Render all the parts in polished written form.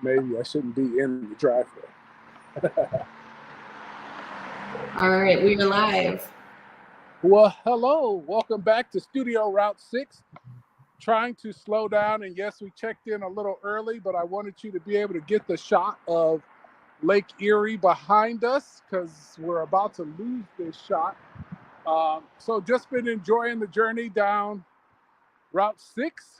Maybe I shouldn't be in the driveway. All right, we are live. Well, hello. Welcome back to Studio Route 6. Trying to slow down, and yes, we checked in a little early, but I wanted you to be able to get the shot of Lake Erie behind us because we're about to lose this shot. So just been enjoying the journey down Route 6.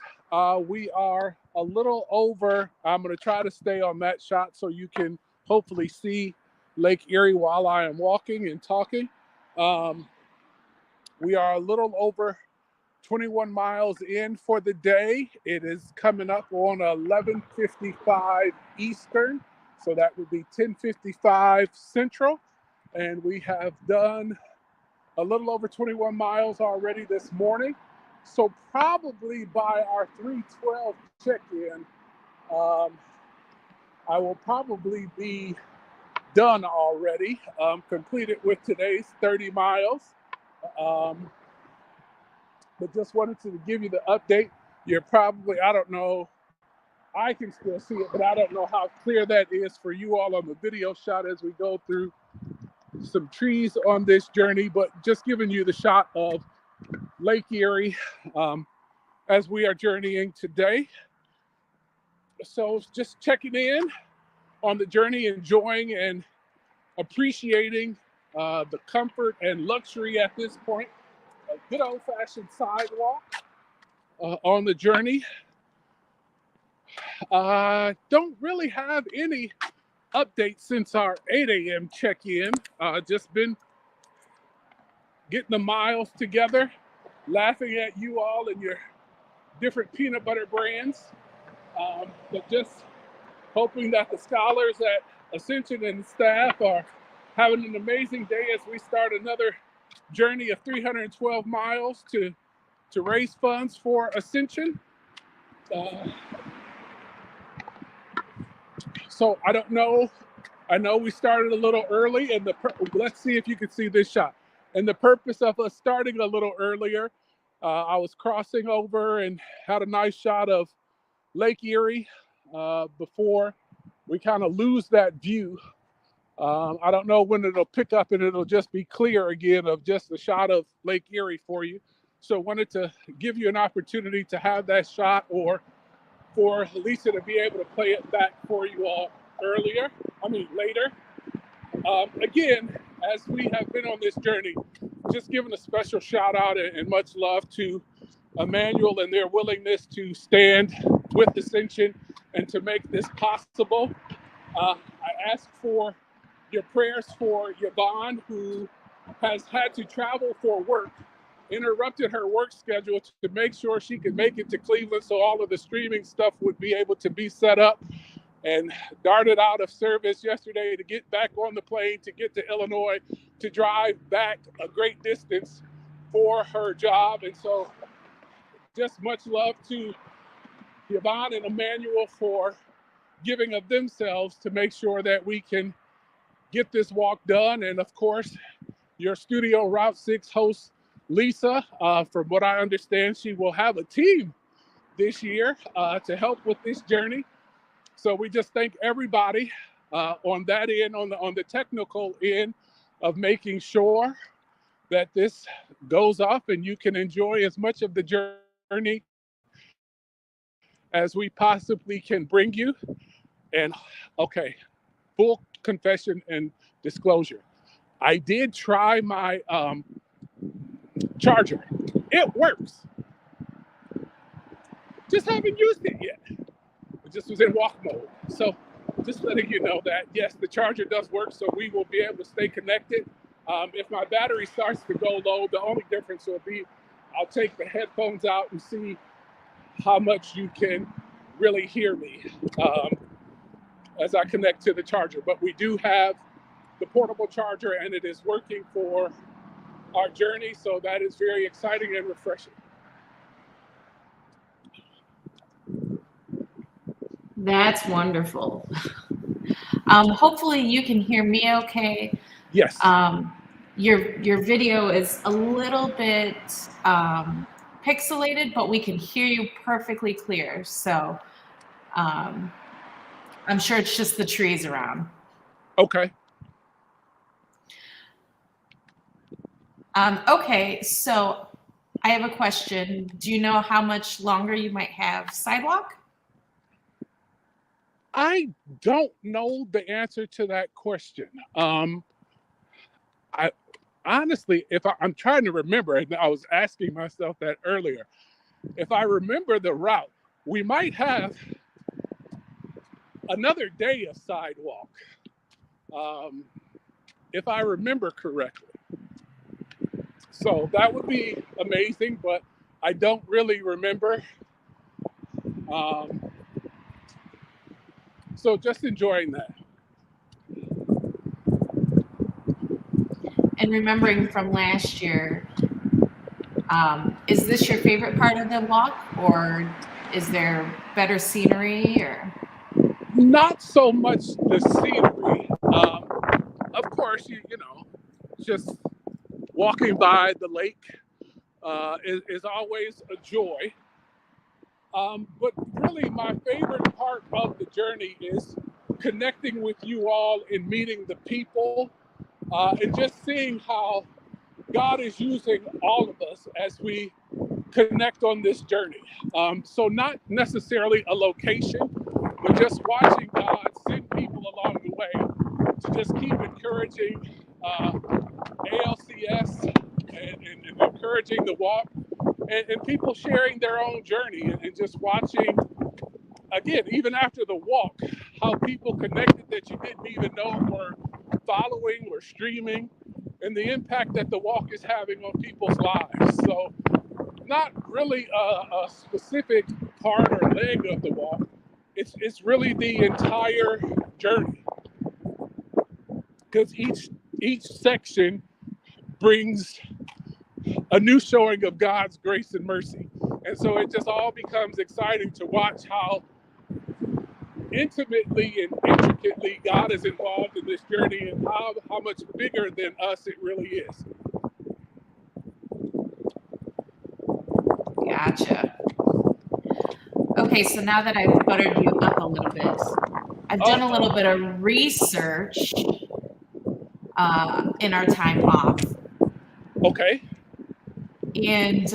We are a little over. I'm going to try to stay on that shot so you can hopefully see Lake Erie while I am walking and talking. We are a little over 21 miles in for the day. It is coming up on 11:55 Eastern, so that would be 10:55 Central. And we have done a little over 21 miles already this morning. So probably by our 312 check-in, I will probably be done already, completed with today's 30 miles. But just wanted to give you the update. You're probably, I don't know, I can still see it, but I don't know how clear that is for you all on the video shot as we go through some trees on this journey, but just giving you the shot of Lake Erie as we are journeying today. So just checking in on the journey, enjoying and appreciating the comfort and luxury at this point. A good old-fashioned sidewalk on the journey. Don't really have any updates since our 8 a.m. check-in. Just been getting the miles together, laughing at you all and your different peanut butter brands, but just hoping that the scholars at Ascension and staff are having an amazing day as we start another journey of 312 miles to raise funds for Ascension. So I don't know. I know we started a little early, and let's see if you can see this shot. And the purpose of us starting a little earlier, I was crossing over and had a nice shot of Lake Erie before we kind of lose that view. I don't know when it'll pick up and it'll just be clear again of just the shot of Lake Erie for you. So wanted to give you an opportunity to have that shot, or for Lisa to be able to play it back for you all later. Again, as we have been on this journey, just giving a special shout out and much love to Emmanuel and their willingness to stand with Ascension and to make this possible. I ask for your prayers for Yvonne, who has had to travel for work, interrupted her work schedule to make sure she could make it to Cleveland so all of the streaming stuff would be able to be set up, and darted out of service yesterday to get back on the plane to get to Illinois to drive back a great distance for her job. And so just much love to Yvonne and Emmanuel for giving of themselves to make sure that we can get this walk done. And of course, your Studio Route 6 host, Lisa, from what I understand, she will have a team this year to help with this journey. So we just thank everybody on that end, on the technical end of making sure that this goes off and you can enjoy as much of the journey as we possibly can bring you. And okay, full confession and disclosure. I did try my charger. It works. Just haven't used it yet. It just was in walk mode. So just letting you know that, yes, the charger does work, so we will be able to stay connected. If my battery starts to go low, the only difference will be I'll take the headphones out and see how much you can really hear me as I connect to the charger. But we do have the portable charger, and it is working for our journey, so that is very exciting and refreshing. That's wonderful. Hopefully you can hear me okay. Yes. Your video is a little bit pixelated, but we can hear you perfectly clear. So I'm sure it's just the trees around. Okay. Okay, so I have a question. Do you know how much longer you might have sidewalk? I don't know the answer to that question. I honestly, I'm trying to remember, and I was asking myself that earlier. If I remember the route, we might have another day of sidewalk, if I remember correctly. So that would be amazing, but I don't really remember. So just enjoying that. And remembering from last year, is this your favorite part of the walk, or is there better scenery? Or Not so much the scenery. Of course, you know, just walking by the lake is always a joy. But really, my favorite part of the journey is connecting with you all and meeting the people and just seeing how God is using all of us as we connect on this journey. So not necessarily a location, but just watching God send people along the way to just keep encouraging ALCS and encouraging the walk and people sharing their own journey and just watching, again, even after the walk, how people connected that you didn't even know were following or streaming and the impact that the walk is having on people's lives. So not really a specific part or leg of the walk. It's really the entire journey, because each section brings a new showing of God's grace and mercy, and so it just all becomes exciting to watch how intimately and intricately God is involved in this journey and how much bigger than us it really is. Gotcha. Okay, so now that I've buttered you up a little bit, I've done a little bit of research in our time off. Okay. And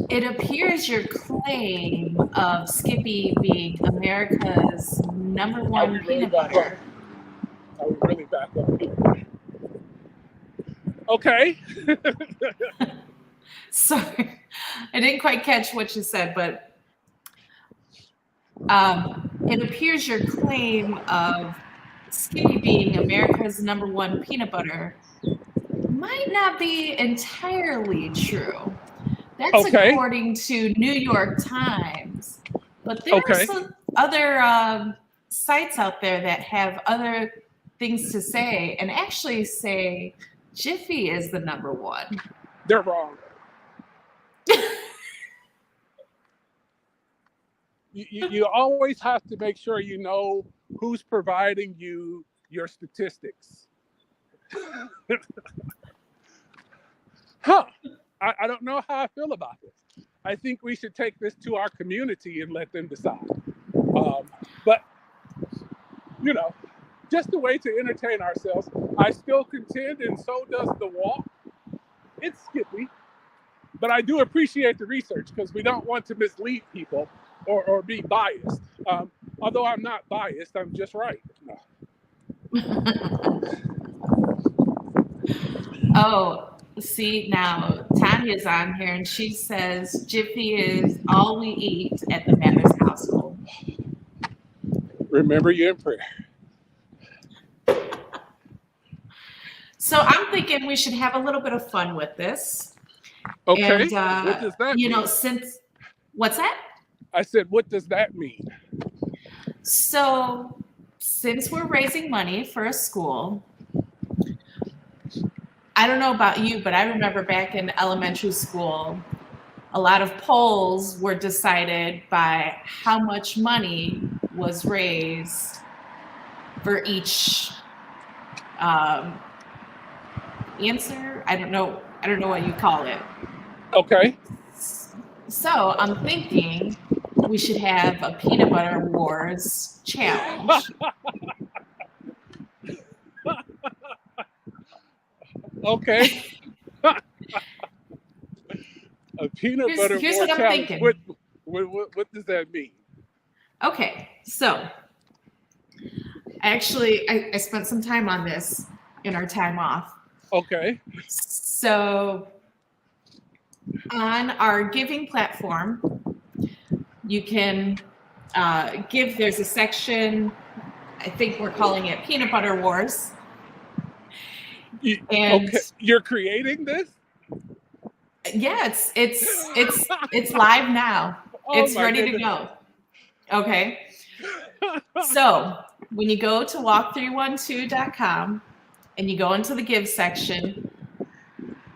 it appears your claim of Skippy being America's #1 peanut butter. I would really back up here. Okay. Sorry, I didn't quite catch what you said, but it appears your claim of Skippy being America's #1 peanut butter might not be entirely true. That's according to New York Times. But there are some other sites out there that have other things to say and actually say Jiffy is the #1. They're wrong. You always have to make sure you know who's providing you your statistics. I don't know how I feel about this. I think we should take this to our community and let them decide. But, you know, just a way to entertain ourselves. I still contend, and so does the walk. It's Skippy. But I do appreciate the research because we don't want to mislead people or be biased. Although I'm not biased, I'm just right. No. Oh, see, now Tanya's on here and she says Jiffy is all we eat at the Manners household. Remember you in prayer. So I'm thinking we should have a little bit of fun with this. Okay. And, what does that mean? know, what's that? I said, what does that mean? So since we're raising money for a school, I don't know about you, but I remember back in elementary school, a lot of polls were decided by how much money was raised for each answer. I don't know what you call it. Okay. So I'm thinking we should have a peanut butter wars challenge. Okay. A peanut butter Here's war what I'm challenge. thinking. What does that mean? Okay, so actually, I spent some time on this in our time off. Okay. So on our giving platform, you can give. There's a section, I think we're calling it Peanut Butter Wars. And okay, you're creating this? Yeah, it's live now. Oh, It's ready to go. Okay. So when you go to walk312.com and you go into the give section,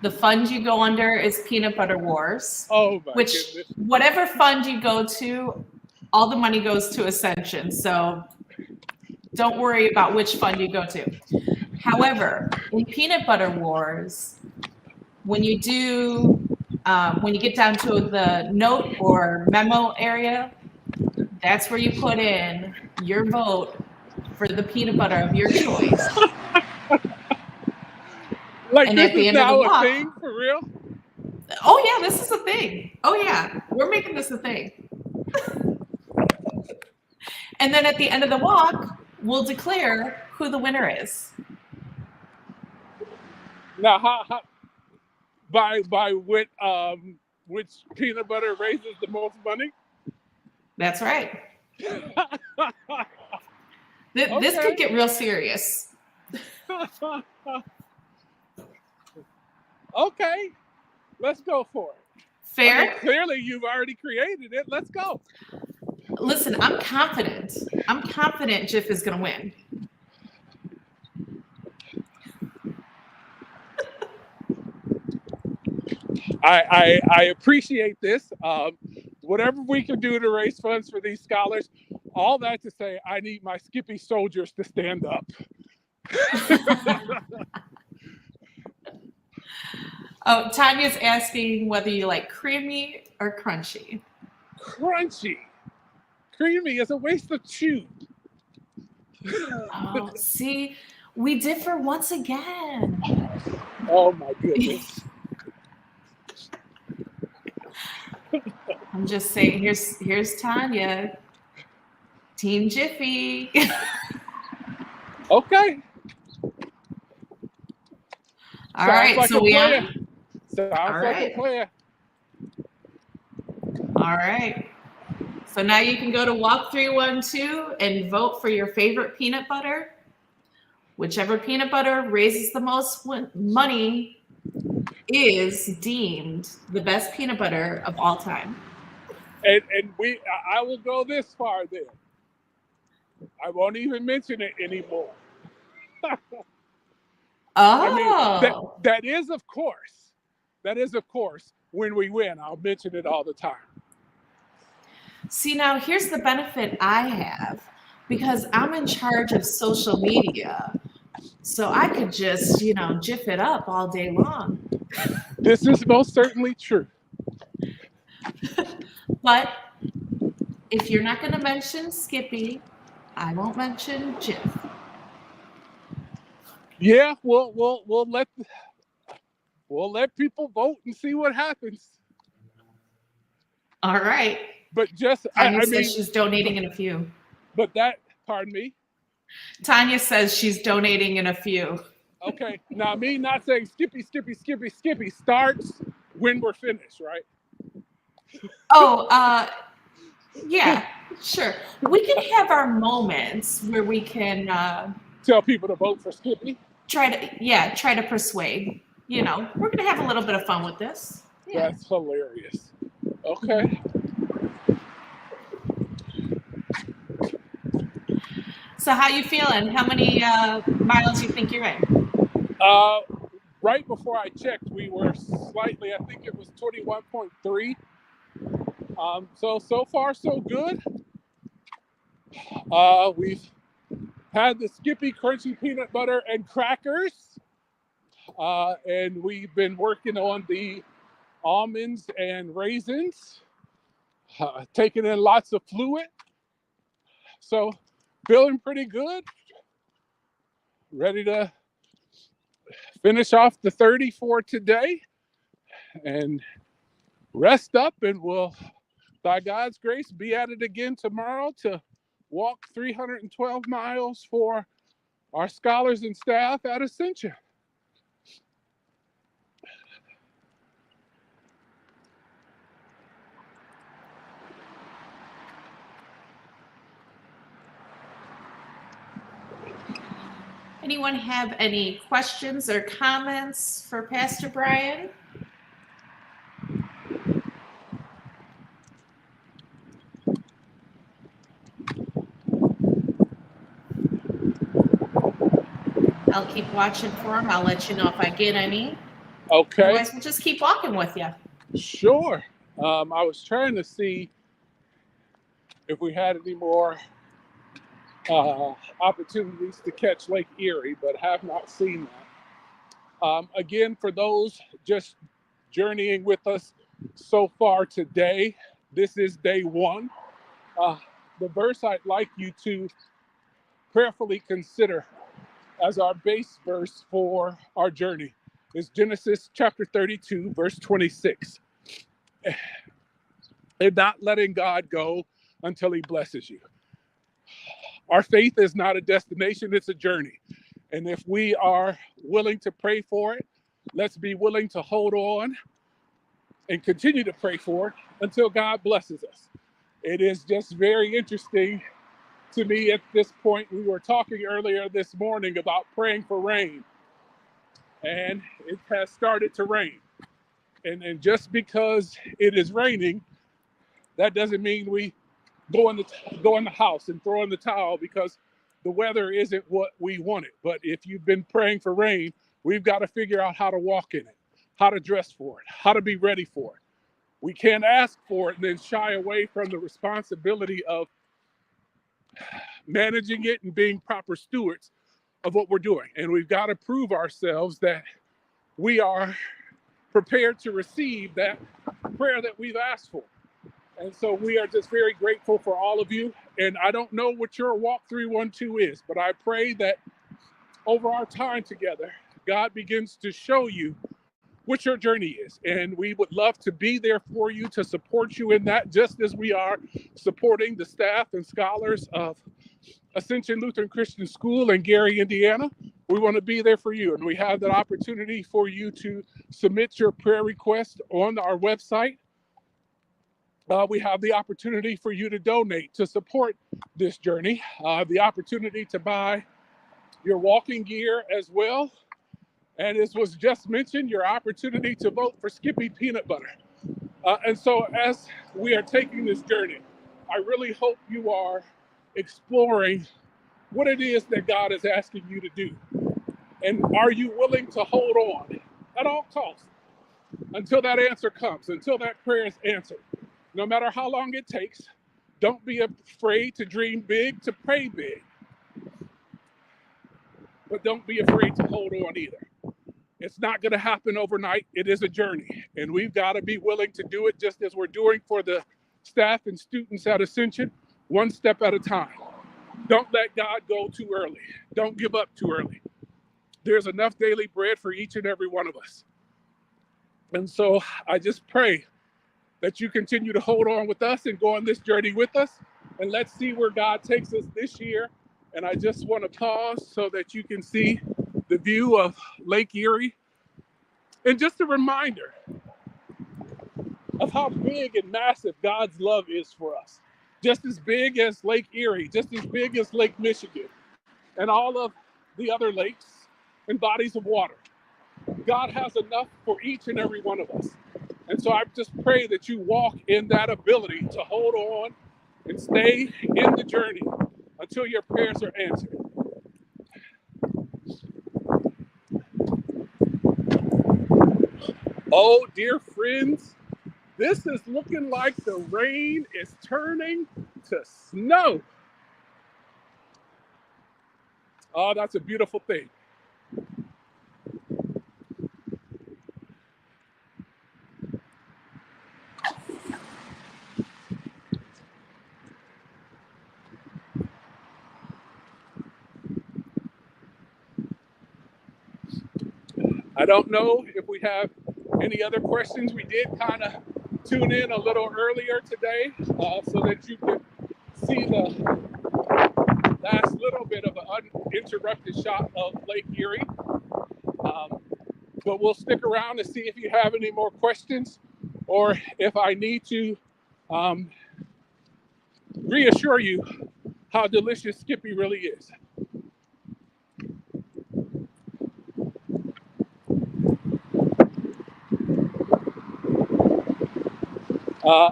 the fund you go under is Peanut Butter Wars. Oh my which goodness. Whatever fund you go to, all the money goes to Ascension. So don't worry about which fund you go to. However, in Peanut Butter Wars, when you get down to the note or memo area, that's where you put in your vote for the peanut butter of your choice. Like, and this at the is end of the now walk, a thing for real? Oh yeah, this is a thing. Oh yeah, we're making this a thing. And then at the end of the walk, we'll declare who the winner is. Now, how by which peanut butter raises the most money? That's right. This could get real serious. Okay, let's go for it. Fair? I mean, clearly, you've already created it. Let's go. Listen, I'm confident. I'm confident Jif is going to win. I appreciate this. Whatever we can do to raise funds for these scholars, all that to say, I need my Skippy soldiers to stand up. Oh, Tanya's asking whether you like creamy or crunchy. Crunchy. Creamy is a waste of chew. Oh, see, we differ once again. Oh my goodness. I'm just saying, here's Tanya, Team Jiffy. Okay. All right, like so we on. Sounds like a plan. All right. So now you can go to Walk312 and vote for your favorite peanut butter. Whichever peanut butter raises the most money is deemed the best peanut butter of all time. And I will go this far then. I won't even mention it anymore. I mean, that is of course, when we win, I'll mention it all the time. See, now here's the benefit I have, because I'm in charge of social media. So I could just, jiff it up all day long. This is most certainly true. But if you're not going to mention Skippy, I won't mention Jiff. Yeah, we'll let people vote and see what happens. All right. But just Tanya says she's donating in a few. But pardon me. Tanya says she's donating in a few. Okay. Now me not saying Skippy starts when we're finished, right? Oh, yeah, sure. We can have our moments where we can tell people to vote for Skippy. Try to persuade. We're gonna have a little bit of fun with this. Yeah. That's hilarious. Okay. So how you feeling? How many miles you think you're in? Right before I checked, we were slightly, I think it was 21.3. So far so good. We've had the Skippy crunchy peanut butter and crackers. And we've been working on the almonds and raisins. taking in lots of fluid. So feeling pretty good. Ready to finish off the 30 for today and rest up, and we'll, by God's grace, be at it again tomorrow to walk 312 miles for our scholars and staff at Ascension. Anyone have any questions or comments for Pastor Bryan? I'll keep watching for him. I'll let you know if I get any. Okay. Otherwise, we'll just keep walking with you. Sure. I was trying to see if we had any more opportunities to catch Lake Erie, but have not seen that. Again, for those just journeying with us so far today, this is day one. The verse I'd like you to prayerfully consider as our base verse for our journey is Genesis chapter 32, verse 26. And not letting God go until he blesses you. Our faith is not a destination, it's a journey. And if we are willing to pray for it, let's be willing to hold on and continue to pray for it until God blesses us. It is just very interesting to me at this point. We were talking earlier this morning about praying for rain, and it has started to rain. And just because it is raining, that doesn't mean we go in the house and throw in the towel because the weather isn't what we wanted. But if you've been praying for rain, we've got to figure out how to walk in it, how to dress for it, how to be ready for it. We can't ask for it and then shy away from the responsibility of managing it and being proper stewards of what we're doing. And we've got to prove ourselves that we are prepared to receive that prayer that we've asked for. And so we are just very grateful for all of you. And I don't know what your Walk312 is, but I pray that over our time together, God begins to show you what your journey is. And we would love to be there for you, to support you in that, just as we are supporting the staff and scholars of Ascension Lutheran Christian School in Gary, Indiana. We want to be there for you. And we have that opportunity for you to submit your prayer request on our website. We have the opportunity for you to donate to support this journey, the opportunity to buy your walking gear as well. And as was just mentioned, your opportunity to vote for Skippy Peanut Butter. And so as we are taking this journey, I really hope you are exploring what it is that God is asking you to do. And are you willing to hold on at all costs until that answer comes, until that prayer is answered? No matter how long it takes, don't be afraid to dream big, to pray big. But don't be afraid to hold on either. It's not going to happen overnight. It is a journey. And we've got to be willing to do it just as we're doing for the staff and students at Ascension, one step at a time. Don't let God go too early. Don't give up too early. There's enough daily bread for each and every one of us. And so I just pray that you continue to hold on with us and go on this journey with us. And let's see where God takes us this year. And I just want to pause so that you can see the view of Lake Erie. And just a reminder of how big and massive God's love is for us. Just as big as Lake Erie, just as big as Lake Michigan, and all of the other lakes and bodies of water. God has enough for each and every one of us. And so I just pray that you walk in that ability to hold on and stay in the journey until your prayers are answered. Oh, dear friends, this is looking like the rain is turning to snow. Oh, that's a beautiful thing. I don't know if we have any other questions. We did kind of tune in a little earlier today so that you can see the last little bit of an uninterrupted shot of Lake Erie. But we'll stick around and see if you have any more questions, or if I need to reassure you how delicious Skippy really is.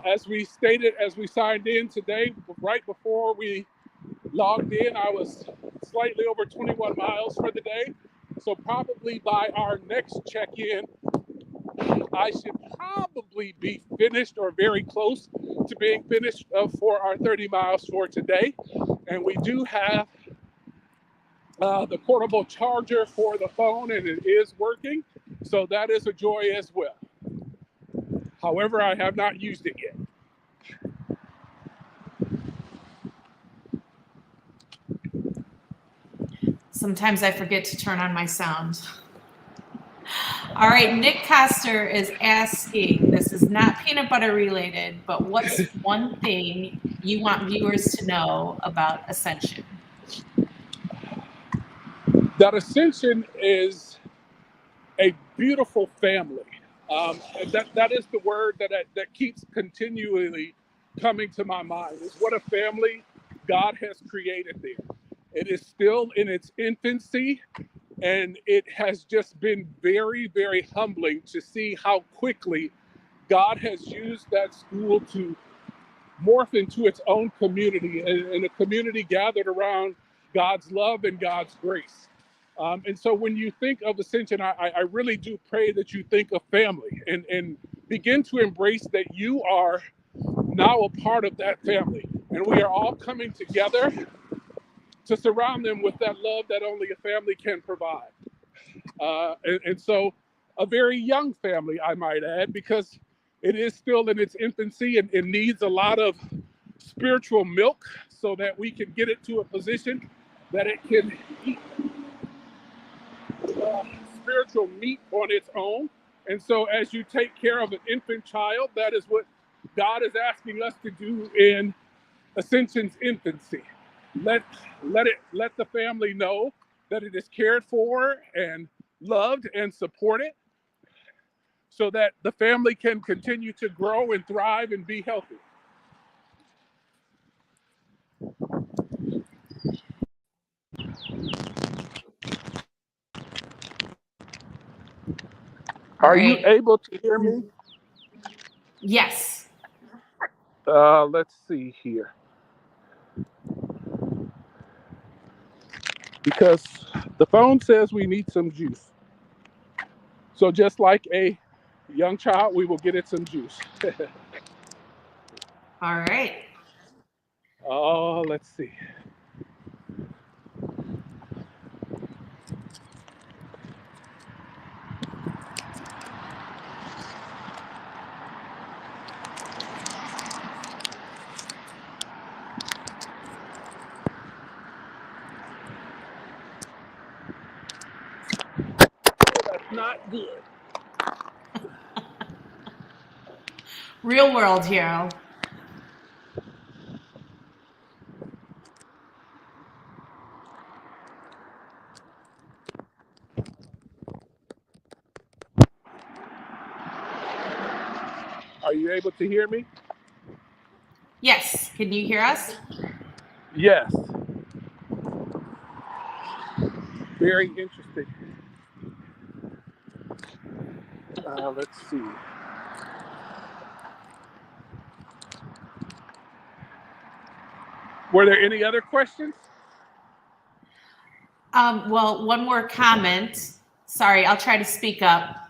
As we stated, as we signed in today, right before we logged in, I was slightly over 21 miles for the day. So probably by our next check-in, I should probably be finished or very close to being finished for our 30 miles for today. And we do have the portable charger for the phone, and it is working. So that is a joy as well. However, I have not used it yet. Sometimes I forget to turn on my sound. All right, Nick Coster is asking, this is not peanut butter related, but what's one thing you want viewers to know about Ascension? That Ascension is a beautiful family. That is the word that keeps continually coming to my mind, is what a family God has created there. It is still in its infancy, and it has just been very, very humbling to see how quickly God has used that school to morph into its own community, and a community gathered around God's love and God's grace. And so when you think of Ascension, I really do pray that you think of family and begin to embrace that you are now a part of that family. And we are all coming together to surround them with that love that only a family can provide. And so a very young family, I might add, because it is still in its infancy and it needs a lot of spiritual milk so that we can get it to a position that it can eat spiritual meat on its own. And so as you take care of an infant child, that is what God is asking us to do in Ascension's infancy. Let the family know that it is cared for and loved and supported, so that the family can continue to grow and thrive and be healthy. Are you able to hear me? Yes. Let's see here. Because the phone says we need some juice. So just like a young child, we will get it some juice. All right. Oh, let's see. That's not good. Real world here. Are you able to hear me? Yes. Can you hear us? Yes. Very interesting. Let's see. Were there any other questions? Well, one more comment. Sorry, I'll try to speak up.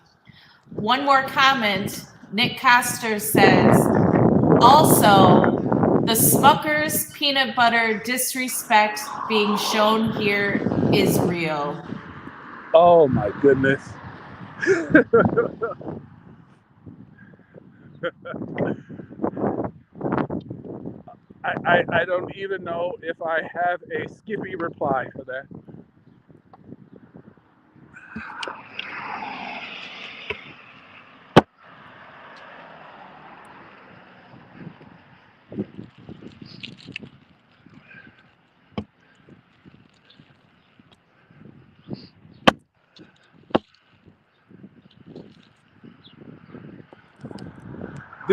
One more comment. Nick Coster says, also, the Smucker's peanut butter disrespect being shown here is real. Oh my goodness. I don't even know if I have a Skippy reply for that.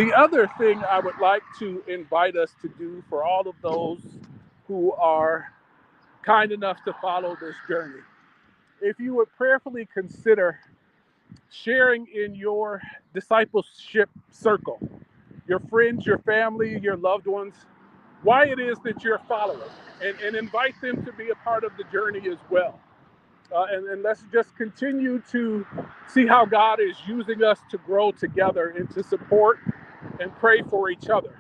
The other thing I would like to invite us to do for all of those who are kind enough to follow this journey, if you would prayerfully consider sharing in your discipleship circle, your friends, your family, your loved ones, why it is that you're following, and invite them to be a part of the journey as well. And let's just continue to see how God is using us to grow together and to support and pray for each other.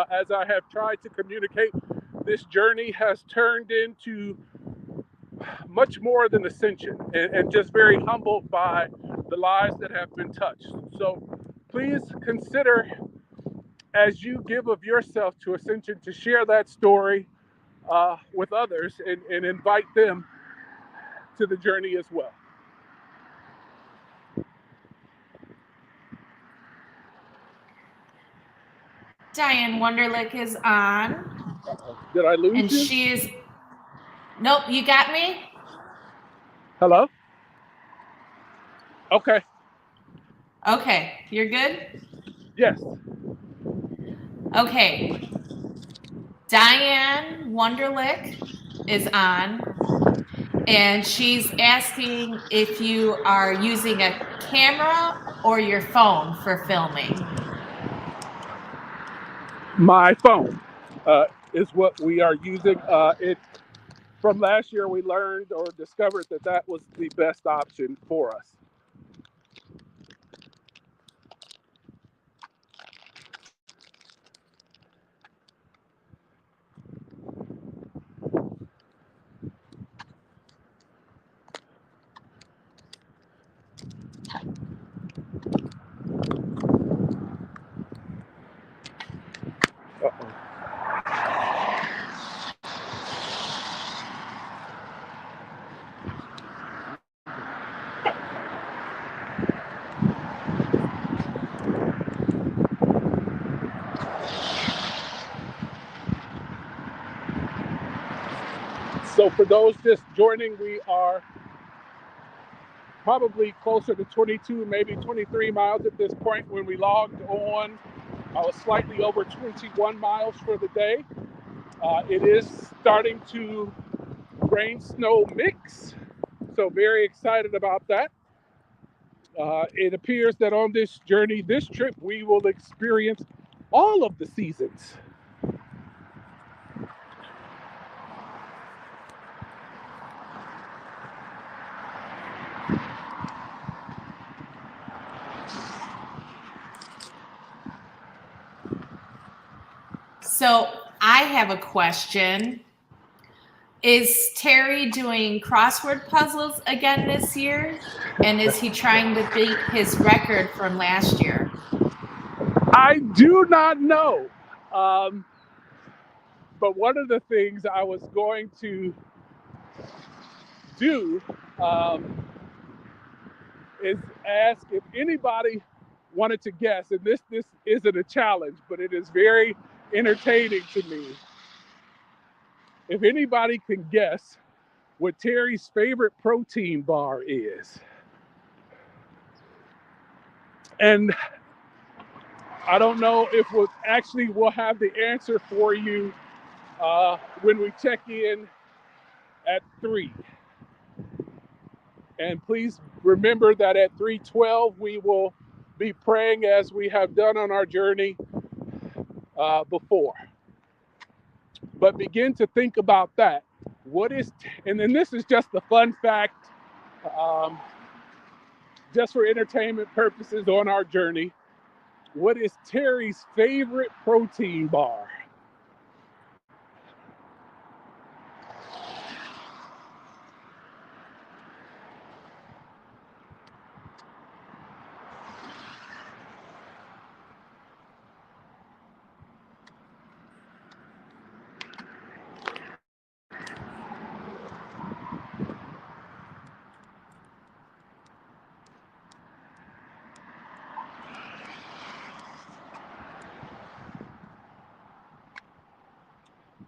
As I have tried to communicate, this journey has turned into much more than ascension, and just very humbled by the lives that have been touched. So please consider, as you give of yourself to Ascension, to share that story with others and invite them to the journey as well. Diane Wunderlich is on. Did I lose and you? she is, nope, you got me? Hello? Okay. Okay, you're good? Yes. Okay. Diane Wunderlich is on, and she's asking if you are using a camera or your phone for filming. My phone is what we are using. From last year, we learned or discovered that that was the best option for us. Uh-oh. So for those just joining, we are probably closer to 22, maybe 23 miles at this point. When we logged on, I was slightly over 21 miles for the day. It is starting to rain snow mix, so very excited about that. It appears that on this journey, this trip, we will experience all of the seasons. So I have a question. Is Terry doing crossword puzzles again this year? And is he trying to beat his record from last year? I do not know. But one of the things I was going to do is ask if anybody wanted to guess, and this isn't a challenge, but it is very entertaining to me. If anybody can guess what Terry's favorite protein bar is. And I don't know if we'll have the answer for you when we check in at 3. And please remember that at 3:12 we will be praying as we have done on our journey before. But begin to think about that. And then this is just a fun fact, just for entertainment purposes on our journey. What is Terry's favorite protein bar?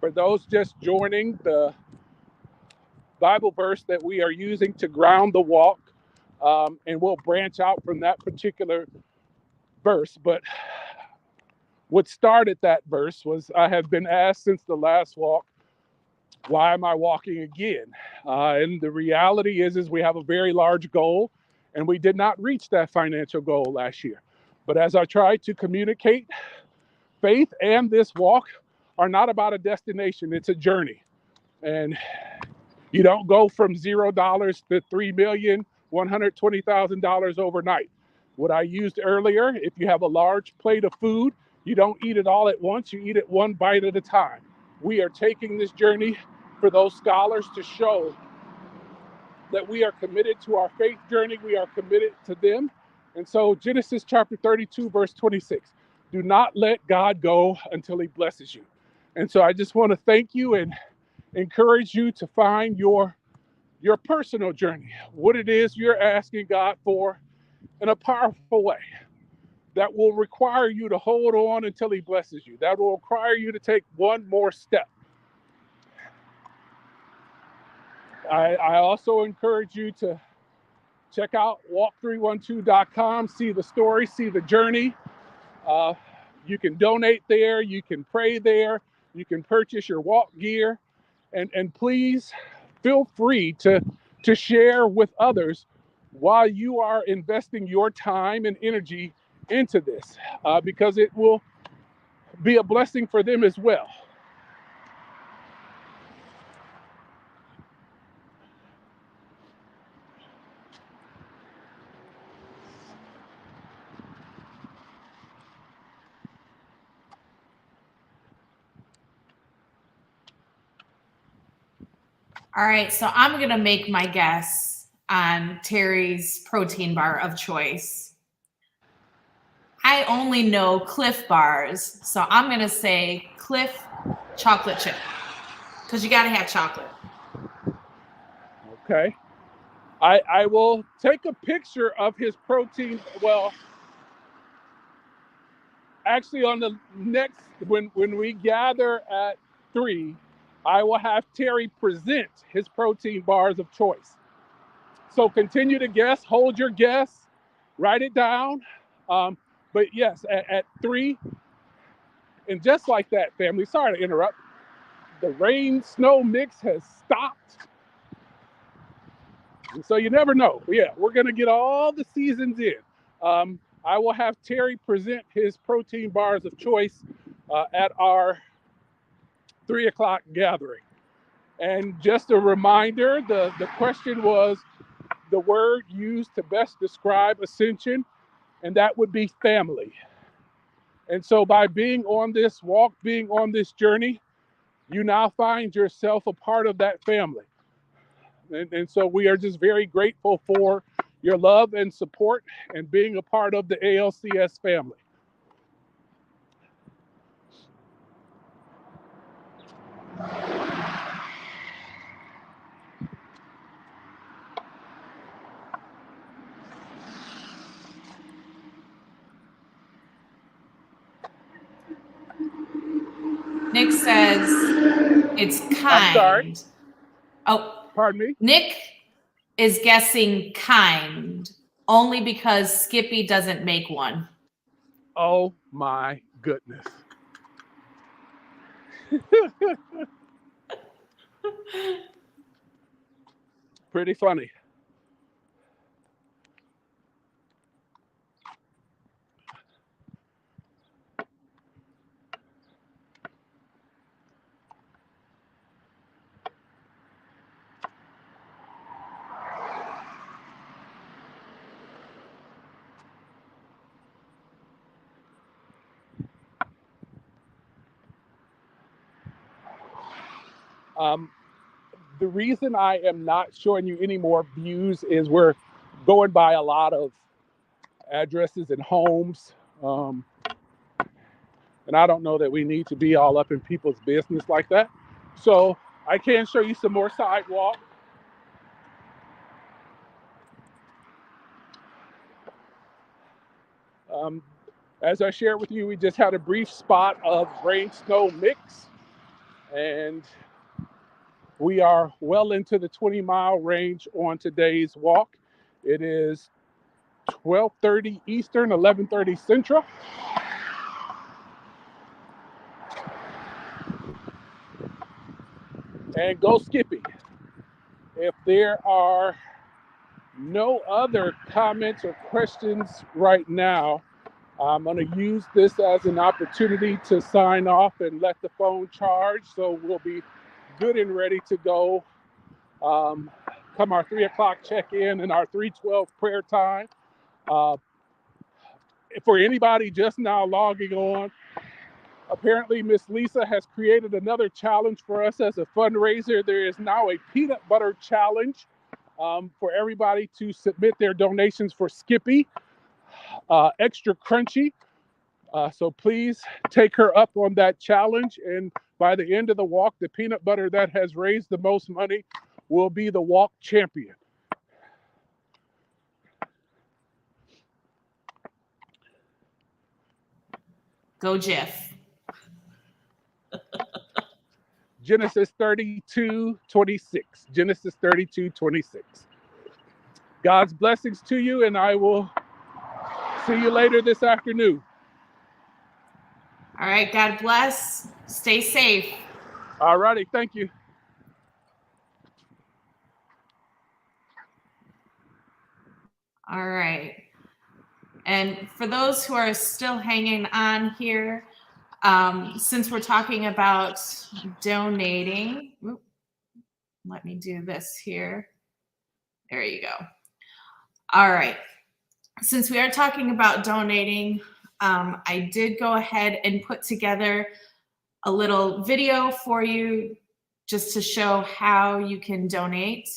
For those just joining, the Bible verse that we are using to ground the walk, and we'll branch out from that particular verse, but what started that verse was I have been asked since the last walk, why am I walking again? And the reality is we have a very large goal, and we did not reach that financial goal last year. But as I tried to communicate, faith and this walk are not about a destination, it's a journey. And you don't go from $0 to $3,120,000 overnight. What I used earlier, if you have a large plate of food, you don't eat it all at once, you eat it one bite at a time. We are taking this journey for those scholars to show that we are committed to our faith journey, we are committed to them. And so Genesis chapter 32, verse 26, do not let God go until he blesses you. And so I just want to thank you and encourage you to find your personal journey, what it is you're asking God for in a powerful way that will require you to hold on until he blesses you, that will require you to take one more step. I also encourage you to check out walk312.com, see the story, see the journey. You can donate there, you can pray there, you can purchase your walk gear, and please feel free to share with others while you are investing your time and energy into this, because it will be a blessing for them as well. All right, so I'm going to make my guess on Terry's protein bar of choice. I only know Cliff bars, so I'm going to say Cliff chocolate chip, because you got to have chocolate. Okay. I will take a picture of his protein. Well, actually on the next, when we gather at 3, I will have Terry present his protein bars of choice. So continue to guess, hold your guess, write it down. But yes, at 3, and just like that, family, sorry to interrupt, the rain-snow mix has stopped. And so you never know. Yeah, we're going to get all the seasons in. I will have Terry present his protein bars of choice at our 3 o'clock gathering. And just a reminder, the question was the word used to best describe Ascension, and that would be family. And so by being on this walk, being on this journey, you now find yourself a part of that family. And so we are just very grateful for your love and support and being a part of the ALCS family. Nick says it's kind. I'm sorry. Oh, pardon me? Nick is guessing kind only because Skippy doesn't make one. Oh my goodness. Pretty funny. The reason I am not showing you any more views is we're going by a lot of addresses and homes. And I don't know that we need to be all up in people's business like that. So I can show you some more sidewalk. As I shared with you, we just had a brief spot of rain-snow mix, and we are well into the 20-mile range on today's walk. It is 12:30 Eastern, 11:30 Central. And go Skippy. If there are no other comments or questions right now, I'm going to use this as an opportunity to sign off and let the phone charge. So we'll be good and ready to go come our 3 o'clock check-in and our 312 prayer time. For anybody just now logging on, apparently Miss Lisa has created another challenge for us as a fundraiser. There is now a peanut butter challenge for everybody to submit their donations for Skippy, extra crunchy. So please take her up on that challenge. And by the end of the walk, the peanut butter that has raised the most money will be the walk champion. Go, Jeff. Genesis 32:26. Genesis 32:26. God's blessings to you, and I will see you later this afternoon. All right. God bless. Stay safe. All righty. Thank you. All right. And for those who are still hanging on here, since we're talking about donating, let me do this here. There you go. All right. Since we are talking about donating, I did go ahead and put together a little video for you just to show how you can donate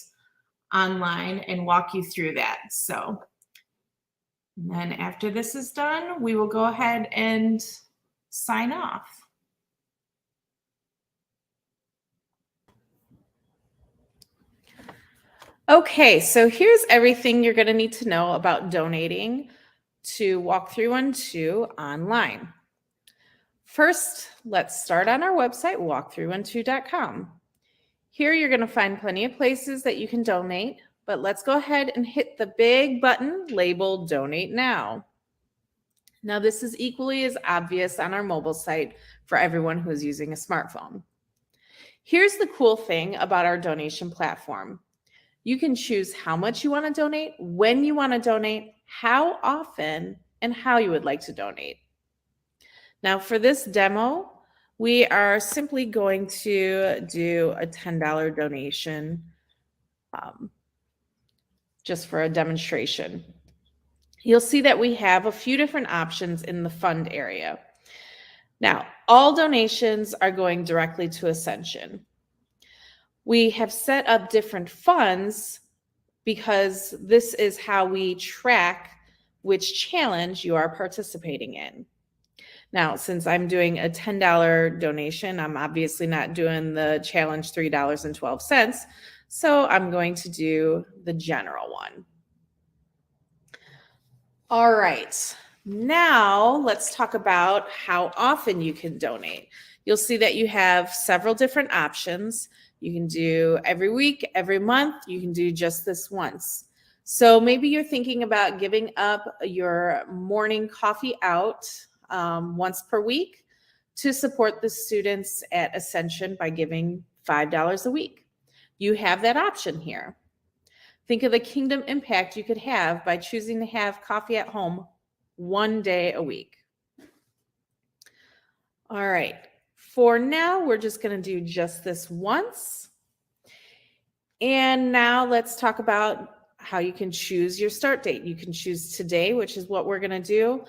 online and walk you through that. So, and then after this is done, we will go ahead and sign off. Okay, so here's everything you're going to need to know about donating to Walk312 online. First, let's start on our website, walk312.com. Here you're going to find plenty of places that you can donate, but let's go ahead and hit the big button labeled Donate Now. Now, this is equally as obvious on our mobile site for everyone who is using a smartphone. Here's the cool thing about our donation platform. You can choose how much you want to donate, when you want to donate, how often, and how you would like to donate. Now, for this demo, we are simply going to do a $10 donation just for a demonstration. You'll see that we have a few different options in the fund area. Now, all donations are going directly to Ascension. We have set up different funds because this is how we track which challenge you are participating in. Now, since I'm doing a $10 donation, I'm obviously not doing the challenge $3.12. So I'm going to do the general one. All right. Now let's talk about how often you can donate. You'll see that you have several different options. You can do every week, every month. You can do just this once. So maybe you're thinking about giving up your morning coffee out once per week to support the students at Ascension by giving $5 a week. You have that option here. Think of the kingdom impact you could have by choosing to have coffee at home one day a week. All right. For now, we're just going to do just this once. And now let's talk about how you can choose your start date. You can choose today, which is what we're going to do.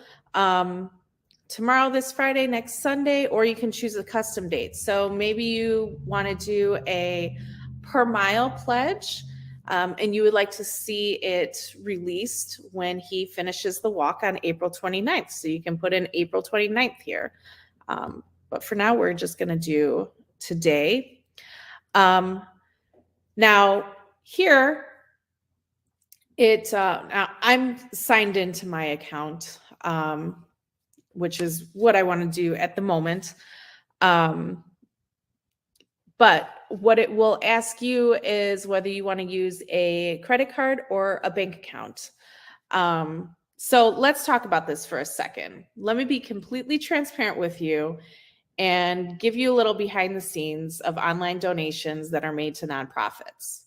Tomorrow, this Friday, next Sunday, or you can choose a custom date. So maybe you want to do a per mile pledge, and you would like to see it released when he finishes the walk on April 29th. So you can put in April 29th here. But for now, we're just going to do today. Now here, now I'm signed into my account, which is what I want to do at the moment. But what it will ask you is whether you want to use a credit card or a bank account. So let's talk about this for a second. Let me be completely transparent with you and give you a little behind the scenes of online donations that are made to nonprofits.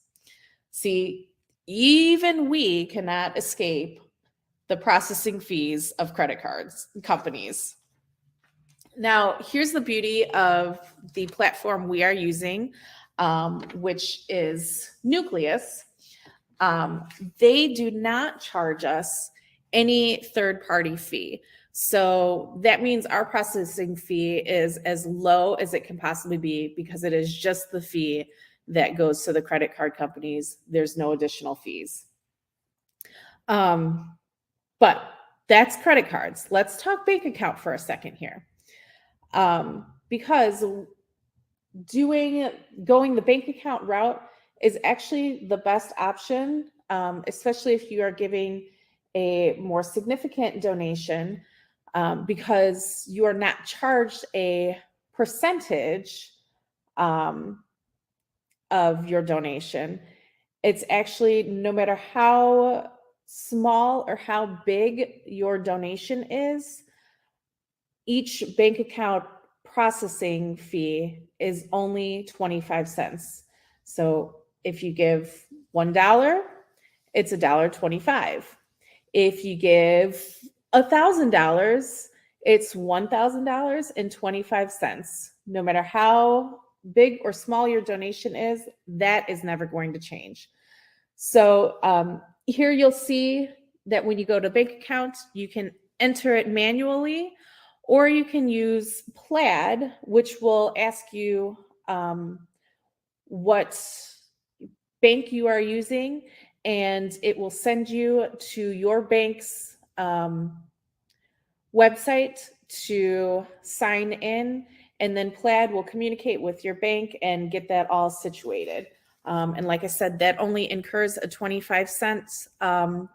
See, even we cannot escape the processing fees of credit cards companies. Now, here's the beauty of the platform we are using, which is Nucleus. They do not charge us any third-party fee. So that means our processing fee is as low as it can possibly be because it is just the fee that goes to the credit card companies. There's no additional fees. But that's credit cards. Let's talk bank account for a second here. Because going the bank account route is actually the best option, especially if you are giving a more significant donation, because you are not charged a percentage of your donation. It's actually, no matter how small or how big your donation is, each bank account processing fee is only 25 cents. So if you give $1, it's $1.25. If you give $1,000, it's $1,000.25. No matter how big or small your donation is, that is never going to change. So here you'll see that when you go to bank account, you can enter it manually, or you can use Plaid, which will ask you what bank you are using, and it will send you to your bank's website to sign in, and then Plaid will communicate with your bank and get that all situated. And like I said, that only incurs a 25-cent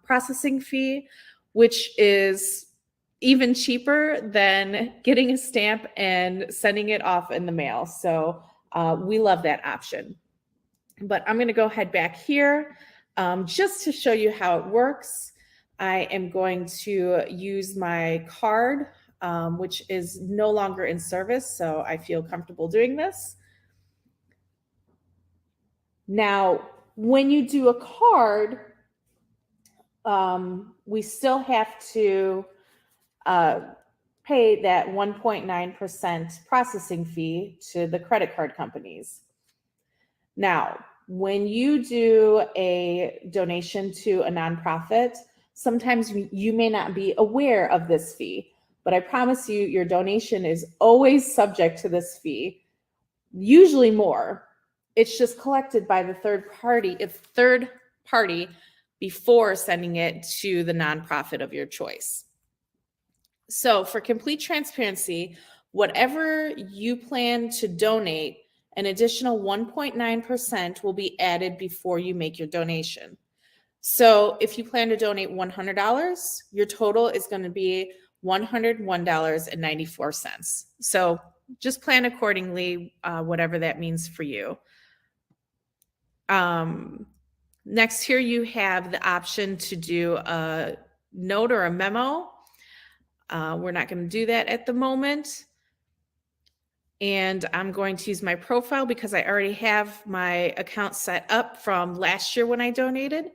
processing fee, which is even cheaper than getting a stamp and sending it off in the mail. So we love that option. But I'm going to go ahead back here just to show you how it works. I am going to use my card, which is no longer in service, so I feel comfortable doing this. Now, when you do a card, we still have to pay that 1.9% processing fee to the credit card companies. Now, when you do a donation to a nonprofit, sometimes you may not be aware of this fee, but I promise you, your donation is always subject to this fee, usually more. It's just collected by the third party before sending it to the nonprofit of your choice. So for complete transparency, whatever you plan to donate, an additional 1.9% will be added before you make your donation. So if you plan to donate $100, your total is going to be $101.94. So just plan accordingly, whatever that means for you. Next here, you have the option to do a note or a memo. We're not going to do that at the moment. And I'm going to use my profile because I already have my account set up from last year when I donated.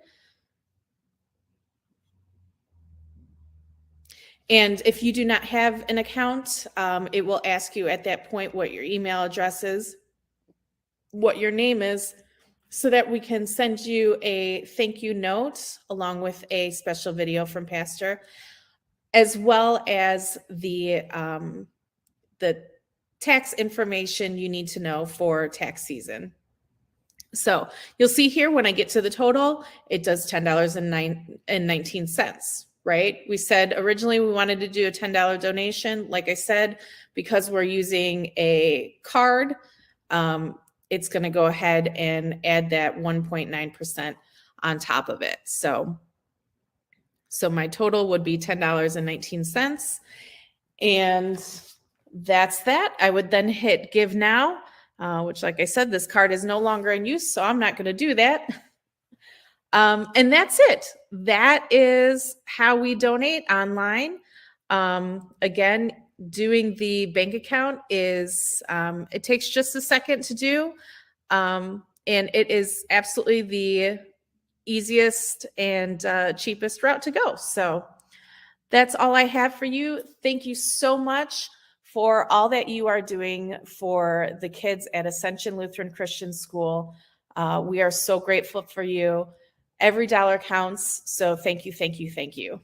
And if you do not have an account, it will ask you at that point what your email address is, what your name is, so that we can send you a thank you note along with a special video from Pastor, as well as the tax information you need to know for tax season. So you'll see here when I get to the total, it does $10.19, right? We said originally we wanted to do a $10 donation. Like I said, because we're using a card, it's going to go ahead and add that 1.9% on top of it. So my total would be $10.19. And that's that. I would then hit give now, which, like I said, this card is no longer in use, so I'm not going to do that. And that's it. That is how we donate online. Again, doing the bank account is, it takes just a second to do. And it is absolutely the easiest and cheapest route to go. So that's all I have for you. Thank you so much for all that you are doing for the kids at Ascension Lutheran Christian School. We are so grateful for you. Every dollar counts. So thank you, thank you, thank you.